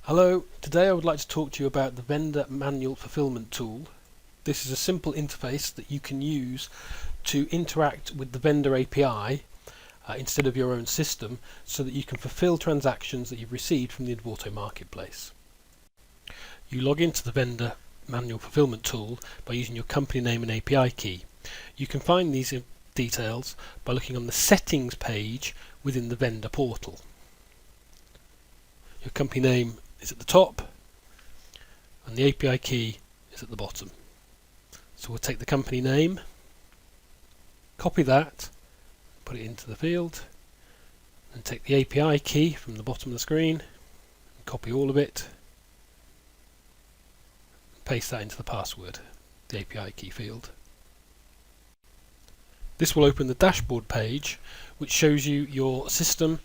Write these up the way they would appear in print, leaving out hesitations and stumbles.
Hello, today I would like to talk to you about the vendor manual fulfillment tool. This is a simple interface that you can use to interact with the vendor API instead of your own system, so that you can fulfill transactions that you've received from the Advorto marketplace. You log into the vendor manual fulfillment tool by using your company name and API key. You can find these details by looking on the settings page within the vendor portal. Your company name is at the top and the API key is at the bottom. So we'll take the company name, copy that, put it into the field, and take the API key from the bottom of the screen, and copy all of it, and paste that into the password, the API key field. This will open the dashboard page, which shows you your system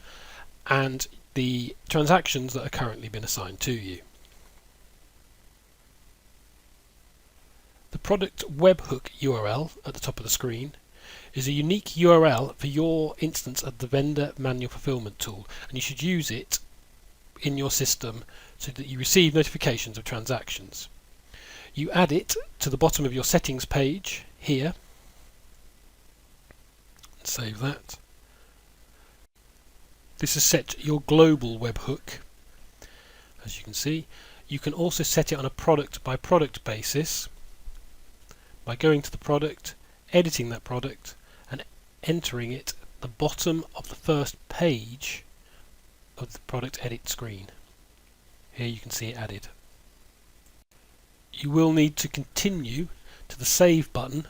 and the transactions that are currently been assigned to you. The product webhook URL at the top of the screen is a unique URL for your instance of the vendor manual fulfillment tool, and you should use it in your system so that you receive notifications of transactions. You add it to the bottom of your settings page here. Save that. This is set to your global webhook. As you can see, you can also set it on a product by product basis by going to the product, editing that product and entering it at the bottom of the first page of the product edit screen. Here you can see it added. You will need to continue to the save button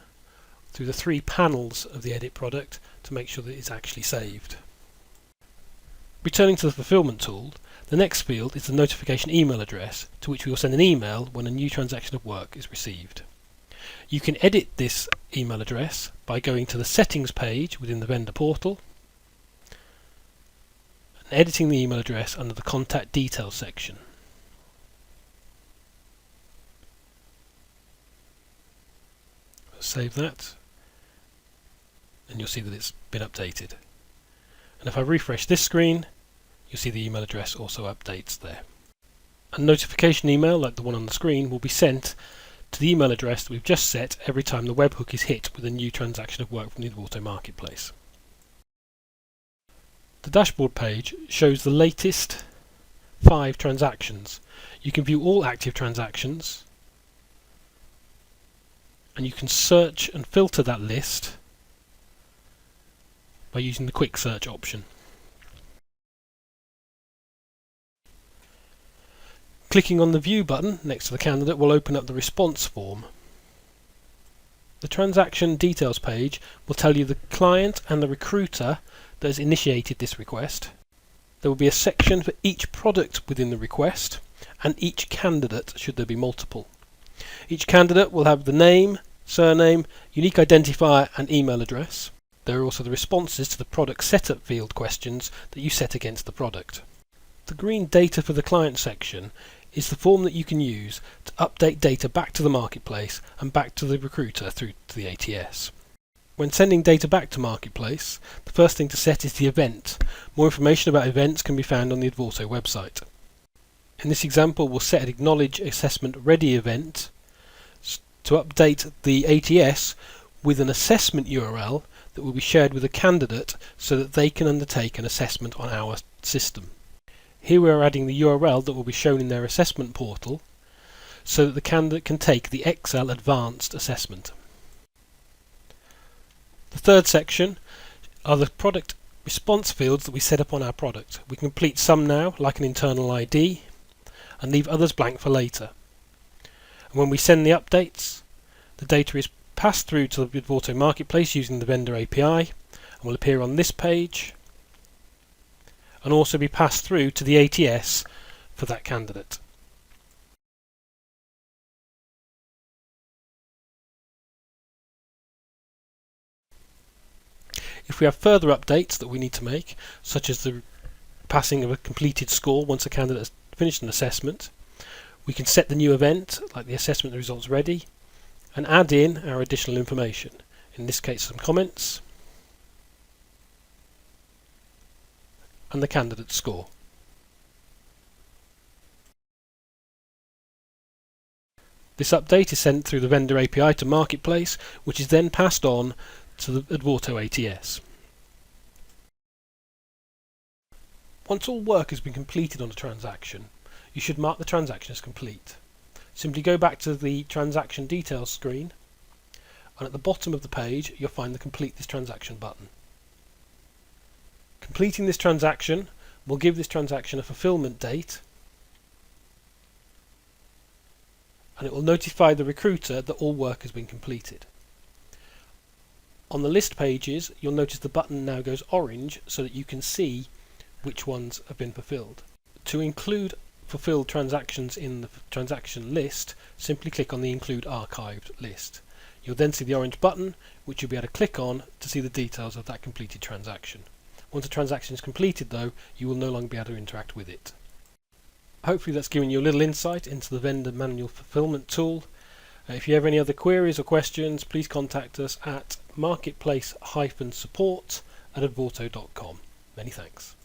through the three panels of the edit product to make sure that it's actually saved. Returning to the fulfillment tool, the next field is the notification email address, to which we will send an email when a new transaction of work is received. You can edit this email address by going to the settings page within the vendor portal and editing the email address under the contact details section. Save that and you'll see that it's been updated. And if I refresh this screen, you'll see the email address also updates there. A notification email like the one on the screen will be sent to the email address that we've just set every time the webhook is hit with a new transaction of work from the Advorto marketplace. The dashboard page shows the latest 5 transactions. You can view all active transactions, and you can search and filter that list by using the quick search option. Clicking on the View button next to the candidate will open up the response form. The transaction details page will tell you the client and the recruiter that has initiated this request. There will be a section for each product within the request and each candidate should there be multiple. Each candidate will have the name, surname, unique identifier and email address. There are also the responses to the product setup field questions that you set against the product. The green Data for the Client section is the form that you can use to update data back to the marketplace and back to the recruiter through to the ATS. When sending data back to marketplace, the first thing to set is the event. More information about events can be found on the Advorto website. In this example, we'll set an Acknowledge Assessment Ready event to update the ATS with an assessment URL that will be shared with a candidate so that they can undertake an assessment on our system. Here we are adding the URL that will be shown in their assessment portal so that the candidate can take the Excel Advanced Assessment. The third section are the product response fields that we set up on our product. We can complete some now, like an internal ID, and leave others blank for later. And when we send the updates, the data is passed through to the Advorto marketplace using the vendor API and will appear on this page and also be passed through to the ATS for that candidate. If we have further updates that we need to make, such as the passing of a completed score once a candidate has finished an assessment, we can set the new event, like the assessment results ready, and add in our additional information, in this case some comments and the candidate score. This update is sent through the vendor API to Marketplace, which is then passed on to the Advorto ATS. Once all work has been completed on a transaction, you should mark the transaction as complete. Simply go back to the transaction details screen, and at the bottom of the page you'll find the Complete this transaction button. Completing this transaction will give this transaction a fulfillment date, and it will notify the recruiter that all work has been completed. On the list pages, you'll notice the button now goes orange so that you can see which ones have been fulfilled. To include fulfilled transactions in the transaction list, simply click on the Include Archived list. You'll then see the orange button, which you'll be able to click on to see the details of that completed transaction. Once a transaction is completed though, you will no longer be able to interact with it. Hopefully that's given you a little insight into the vendor manual fulfillment tool. If you have any other queries or questions, please contact us at marketplace-support@advorto.com. Many thanks.